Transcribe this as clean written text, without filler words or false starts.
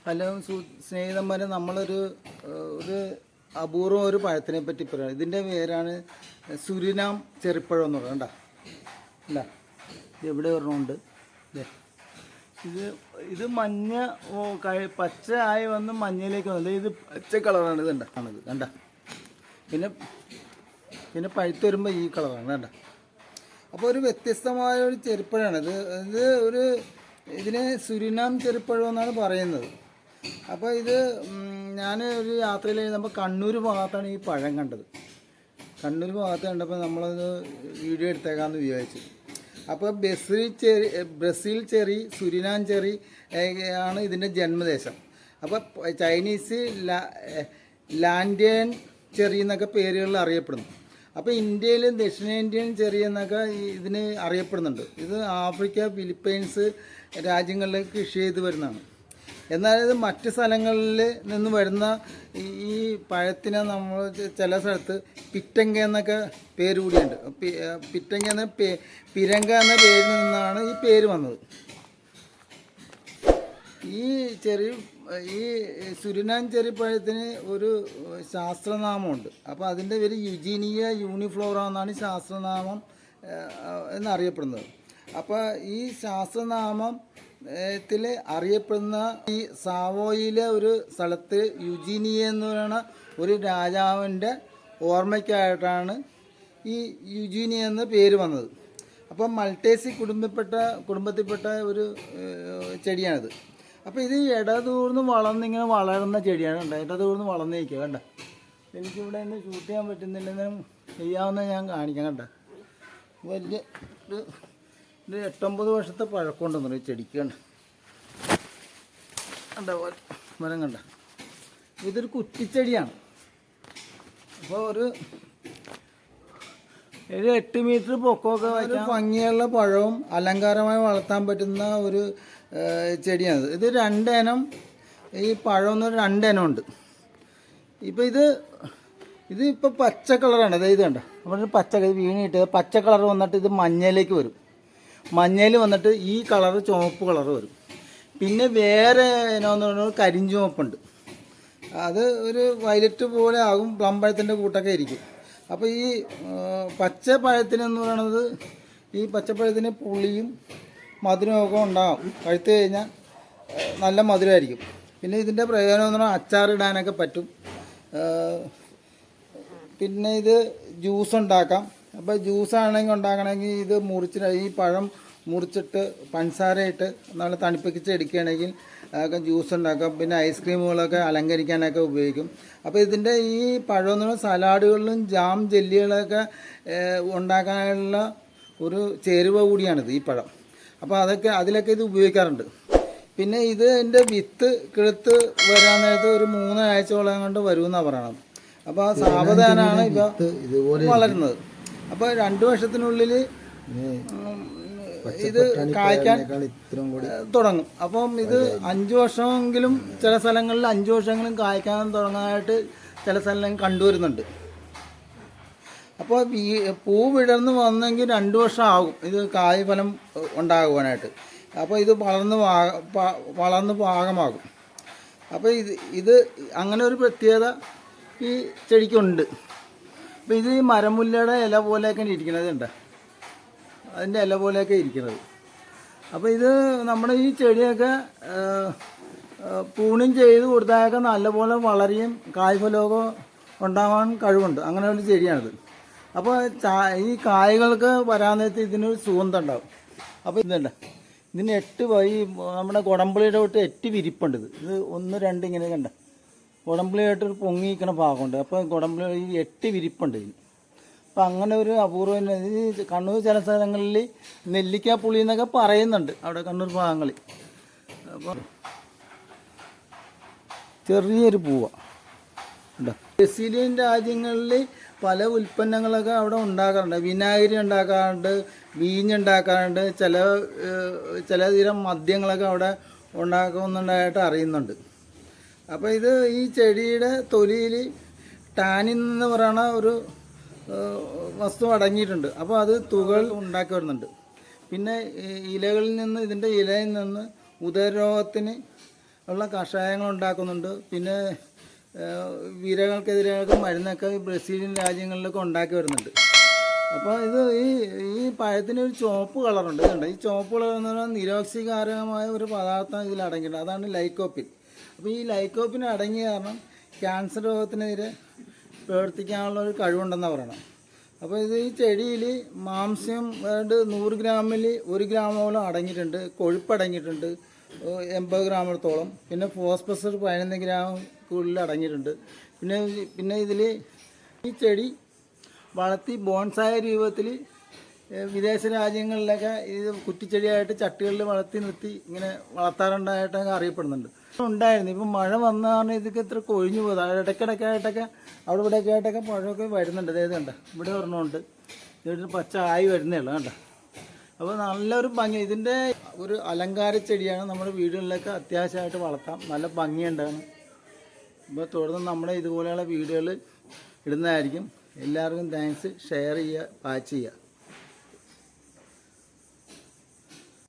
Hello സ്നേഹിതന്മാരെ, നമ്മളൊരു അപൂർവം ഒരു പഴത്തിനെ പറ്റി പറയാം. ഇതിൻ്റെ പേരാണ് സുരിനാം ചെറിപ്പഴം എന്ന് പറയുന്നത്. കണ്ട അല്ല, ഇത് എവിടെ പറഞ്ഞുണ്ട്. ഇത് മഞ്ഞ പച്ച ആയി വന്ന് മഞ്ഞയിലേക്ക് വന്നത്. ഇത് പച്ച കളറാണ്. ഇത് ആണിത് കണ്ട. പിന്നെ പഴുത്ത് വരുമ്പോൾ ഈ കളറാണ് കണ്ട. അപ്പോൾ ഒരു വ്യത്യസ്തമായ ഒരു ചെറിപ്പഴമാണ് ഇത്. ഇതിനെ സുരിനാം ചെറിപ്പഴം എന്നാണ് പറയുന്നത്. അപ്പോൾ ഇത് ഞാൻ ഒരു യാത്രയിൽ നമ്മൾ കണ്ണൂർ ഭാഗത്താണ് ഈ പഴം കണ്ടത്. കണ്ണൂർ ഭാഗത്ത് കണ്ടപ്പോൾ നമ്മളത് വീഡിയോ എടുത്തേക്കാമെന്ന് വിചാരിച്ചു. അപ്പോൾ ബ്രസീൽ ചെറി, സുരിനാം ചെറി ആണ് ഇതിൻ്റെ ജന്മദേശം. അപ്പോൾ ചൈനീസ് ലാൻഡിയൻ ചെറി എന്നൊക്കെ പേരുകളിൽ അറിയപ്പെടുന്നു. അപ്പോൾ ഇന്ത്യയിലും ദക്ഷിണേന്ത്യൻ ചെറി എന്നൊക്കെ ഇതിന് അറിയപ്പെടുന്നുണ്ട്. ഇത് ആഫ്രിക്ക, ഫിലിപ്പൈൻസ് രാജ്യങ്ങളിൽ കൃഷി ചെയ്ത് വരുന്നതാണ്. എന്നാൽ ഇത് മറ്റ് സ്ഥലങ്ങളിൽ നിന്ന് വരുന്ന ഈ പഴത്തിനെ നമ്മൾ ചില സ്ഥലത്ത് പിറ്റങ്ക എന്നൊക്കെ പേര് കൂടിയുണ്ട്. പിറ്റങ്ക എന്ന പിരങ്ക എന്ന പേരിൽ നിന്നാണ് ഈ പേര് വന്നത്. ഈ സുരിനാം ചെറിപ്പഴത്തിന് ഒരു ശാസ്ത്രനാമമുണ്ട്. അപ്പോൾ അതിൻ്റെ പേര് യുജീനിയ യൂണിഫ്ലോറ എന്നാണ് ശാസ്ത്രനാമം എന്നറിയപ്പെടുന്നത്. അപ്പോൾ ഈ ശാസ്ത്രനാമത്തിൽ അറിയപ്പെടുന്ന ഈ സാവോയിലെ ഒരു സ്ഥലത്ത് യുജീനിയ എന്ന് പറയുന്ന ഒരു രാജാവിൻ്റെ ഓർമ്മയ്ക്കായിട്ടാണ് ഈ യുജീനിയ എന്ന പേര് വന്നത്. അപ്പോൾ മൾട്ടേസി കുടുംബത്തിൽപ്പെട്ട ഒരു ചെടിയാണിത്. അപ്പോൾ ഇത് ഇടതൂർന്ന് വളർന്നിങ്ങനെ വളരുന്ന ചെടിയാണ്. കണ്ട, ഇടതൂർന്ന് വളർന്നിരിക്കുക. കണ്ട, എനിക്കിവിടെ നിന്ന് ഷൂട്ട് ചെയ്യാൻ പറ്റുന്നില്ലെങ്കിലും ചെയ്യാവുന്ന ഞാൻ കാണിക്കാം. കണ്ട, വലിയ ഒരു 8-9 വർഷത്തെ പഴക്കമുണ്ടെന്നു ഈ ചെടിക്ക്. കണ്ട മരം കണ്ട. ഇതൊരു കുറ്റിച്ചെടിയാണ്. അപ്പോൾ ഒരു 8 മീറ്റർ പൊക്കമൊക്കെ വയ്ക്കാൻ ഭംഗിയുള്ള പഴവും അലങ്കാരമായി വളർത്താൻ പറ്റുന്ന ഒരു ചെടിയാണിത്. ഇത് 2 ഇനം, ഈ പഴം 2 ഇനം ഉണ്ട്. ഇപ്പോൾ ഇതിപ്പോൾ പച്ച കളറാണ്. അതായത് കണ്ട, നമ്മുടെ പച്ച വീണിട്ട് പച്ച കളർ വന്നിട്ട് ഇത് മഞ്ഞയിലേക്ക് വരും. മഞ്ഞയിൽ വന്നിട്ട് ഈ കളറ് ചുവപ്പ് കളറ് വരും. പിന്നെ വേറെ ഇനമെന്ന് പറഞ്ഞാൽ കരിഞ്ചുവപ്പുണ്ട്. അത് ഒരു വയലറ്റ് പോലെ ആകും, പ്ലംപഴത്തിൻ്റെ കൂട്ടൊക്കെ ഇരിക്കും. അപ്പോൾ ഈ പച്ചപ്പഴത്തിനെന്ന് പറയുന്നത്, ഈ പച്ചപ്പഴത്തിന് പുളിയും മധുരമൊക്കെ ഉണ്ടാകും. പഴുത്ത് കഴിഞ്ഞാൽ നല്ല മധുരമായിരിക്കും. പിന്നെ ഇതിൻ്റെ പ്രയോജനം എന്ന് പറഞ്ഞാൽ അച്ചാറിടാനൊക്കെ പറ്റും. പിന്നെ ഇത് ജ്യൂസ് ഉണ്ടാക്കാം. അപ്പോൾ ജ്യൂസാണെങ്കിൽ ഉണ്ടാക്കണമെങ്കിൽ ഇത് ഈ പഴം മുറിച്ചിട്ട് പഞ്ചസാരയിട്ട് നല്ല തണുപ്പിച്ച് എടുക്കുകയാണെങ്കിൽ അതൊക്കെ ജ്യൂസ് ഉണ്ടാക്കാം. പിന്നെ ഐസ്ക്രീമുകളൊക്കെ അലങ്കരിക്കാനൊക്കെ ഉപയോഗിക്കും. അപ്പോൾ ഇതിൻ്റെ ഈ പഴം എന്ന് പറഞ്ഞാൽ സലാഡുകളിലും ജാം ജെല്ലികളൊക്കെ ഉണ്ടാക്കാനുള്ള ഒരു ചേരുവ കൂടിയാണിത് ഈ പഴം. അപ്പോൾ അതിലൊക്കെ ഇത് ഉപയോഗിക്കാറുണ്ട്. പിന്നെ ഇതിൻ്റെ വിത്ത് കിളുത്ത് വരാൻ നേരത്ത് ഒരു 3 ആഴ്ചയോളം കൊണ്ട് വരുമെന്നാണ് പറയണത്. അപ്പോൾ സാവധാനമാണ് ഇതുപോലെ വളരുന്നത്. അപ്പോൾ 2 വർഷത്തിനുള്ളിൽ ഇത് കായ്ക്കാൻ തുടങ്ങും. അപ്പം ഇത് 5 വർഷമെങ്കിലും, ചില സ്ഥലങ്ങളിൽ 5 വർഷമെങ്കിലും കായ്ക്കാൻ തുടങ്ങാനായിട്ട് ചില സ്ഥലങ്ങളിൽ കണ്ടുവരുന്നുണ്ട്. അപ്പോൾ പൂ വിടർന്ന് വന്നെങ്കിൽ 2 വർഷം ആകും ഇത് കായ് ഫലം ഉണ്ടാകുവാനായിട്ട്. അപ്പോൾ ഇത് വളർന്ന് പാകമാകും. അപ്പോൾ ഇത് അങ്ങനെ ഒരു പ്രത്യേകത ഈ ചെടിക്കുണ്ട്. അപ്പോൾ ഇത് ഈ മരമുല്ലയുടെ ഇല പോലെയൊക്കെ ഇരിക്കുന്നത് ഉണ്ട്. അതിൻ്റെ ഇല പോലെയൊക്കെ ഇരിക്കുന്നത്. അപ്പോൾ ഇത് നമ്മുടെ ഈ ചെടിയൊക്കെ പൂണിങ് ചെയ്ത് കൊടുത്താലൊക്കെ നല്ലപോലെ വളരെയും കായ്ഫലമൊക്കെ ഉണ്ടാകാൻ കഴിവുണ്ട്. അങ്ങനെ ഒരു ചെടിയാണിത്. അപ്പോൾ ഈ കായ്കൾക്ക് വരാൻ നേരത്ത് ഇതിനൊരു സുഗന്ധം ഉണ്ടാവും. അപ്പോൾ ഇതുണ്ട്, ഇതിന് 8 നമ്മുടെ കുടംപുളിയുടെ തൊട്ട് 8 വിരിപ്പുണ്ട്. ഇത് 1, 2 ഇങ്ങനെ കണ്ട കുടംപുളിയായിട്ടൊരു പൊങ്ങിയിരിക്കണ ഭാഗമുണ്ട്. അപ്പോൾ കുടംപുളി ഈ 8 വിരിപ്പുണ്ട് ഇതിന്. അപ്പം അങ്ങനെ ഒരു അപൂർവം. ഈ കണ്ണൂർ ചില സ്ഥലങ്ങളിൽ നെല്ലിക്കാപ്പുളി എന്നൊക്കെ പറയുന്നുണ്ട്, അവിടെ കണ്ണൂർ ഭാഗങ്ങളിൽ. അപ്പോൾ ചെറിയൊരു പൂവാണ്. ബ്രസീലിയൻ രാജ്യങ്ങളിൽ പല ഉൽപ്പന്നങ്ങളൊക്കെ അവിടെ ഉണ്ടാക്കാറുണ്ട്. വിനാഗിരി ഉണ്ടാക്കാറുണ്ട്, വീഞ്ഞുണ്ടാക്കാറുണ്ട്, ചില തരം മദ്യങ്ങളൊക്കെ അവിടെ ഉണ്ടാക്കുന്നുണ്ടായിട്ട് അറിയുന്നുണ്ട്. അപ്പോൾ ഈ ചെടിയുടെ തൊലിയിൽ ടാനിൻ എന്ന് പറയുന്ന ഒരു വസ്തു അടങ്ങിയിട്ടുണ്ട്. അപ്പോൾ അത് തുകൾ ഉണ്ടാക്കി വരുന്നുണ്ട്. പിന്നെ ഇലകളിൽ നിന്ന്, ഇതിൻ്റെ ഇലയിൽ നിന്ന് ഉദരരോഗത്തിന് ഉള്ള കഷായങ്ങൾ ഉണ്ടാക്കുന്നുണ്ട്. പിന്നെ വിരകൾക്കെതിരെയൊക്കെ മരുന്നൊക്കെ ബ്രസീലിയൻ രാജ്യങ്ങളിലൊക്കെ ഉണ്ടാക്കി വരുന്നുണ്ട്. അപ്പോൾ ഇത് ഈ പഴത്തിന് ഒരു ചുവപ്പ് കളറുണ്ട്. ഇതുണ്ട്, ഈ ചുവപ്പ് കളർ എന്ന് പറഞ്ഞാൽ നിരോക്സികാരകമായ ഒരു പദാർത്ഥം ഇതിൽ അടങ്ങിയിട്ടുണ്ട്. അതാണ് ലൈക്കോപ്പിൻ. അപ്പോൾ ഈ ലൈക്കോപ്പിൻ അടങ്ങിയ കാരണം ക്യാൻസർ രോഗത്തിനെതിരെ പ്രവർത്തിക്കാനുള്ള ഒരു കഴിവുണ്ടെന്നാണ് പറയണം. അപ്പോൾ ഇത് ഈ ചെടിയിൽ മാംസ്യം 100 ഗ്രാമിൽ 1 ഗ്രാമോളം അടങ്ങിയിട്ടുണ്ട്. കൊഴുപ്പടങ്ങിയിട്ടുണ്ട് 80 ഗ്രാമത്തോളം. പിന്നെ ഫോസ്ഫറസ് 11 ഗ്രാം കൂടുതൽ അടങ്ങിയിട്ടുണ്ട്. പിന്നെ ഇതിൽ ഈ ചെടി വളർത്തി ബോൺസായ രൂപത്തിൽ വിദേശ രാജ്യങ്ങളിലൊക്കെ ഇത് കുറ്റിച്ചെടിയായിട്ട് ചട്ടികളിൽ വളർത്തി നിർത്തി ഇങ്ങനെ വളർത്താറുണ്ടായിട്ടൊക്കെ അറിയപ്പെടുന്നുണ്ട്. ഉണ്ടായിരുന്നു. ഇപ്പം മഴ വന്ന കാരണം ഇതൊക്കെ ഇത്ര കൊഴിഞ്ഞു പോകുന്നത്. ഇടയ്ക്കിടയ്ക്കായിട്ടൊക്കെ അവിടെ ഇവിടെയൊക്കെ ആയിട്ടൊക്കെ പഴമൊക്കെ വരുന്നുണ്ട്. അതായത് കണ്ട ഇവിടെ ഒരെണ്ണമുണ്ട്, ഇവിടെ പച്ച ആയി വരുന്നേ ഉള്ളൂ കണ്ട. അപ്പോൾ നല്ലൊരു ഭംഗി, ഇതിൻ്റെ ഒരു അലങ്കാര ചെടിയാണ്. നമ്മുടെ വീടുകളിലൊക്കെ അത്യാവശ്യമായിട്ട് വളർത്താം, നല്ല ഭംഗിയുണ്ടാണ്. ഇപ്പോൾ തുടർന്ന് നമ്മുടെ ഇതുപോലെയുള്ള വീഡിയോകൾ ഇടുന്നതായിരിക്കും. എല്ലാവർക്കും താങ്ക്സ്. ഷെയർ ചെയ്യുക, വാച്ച് ചെയ്യുക.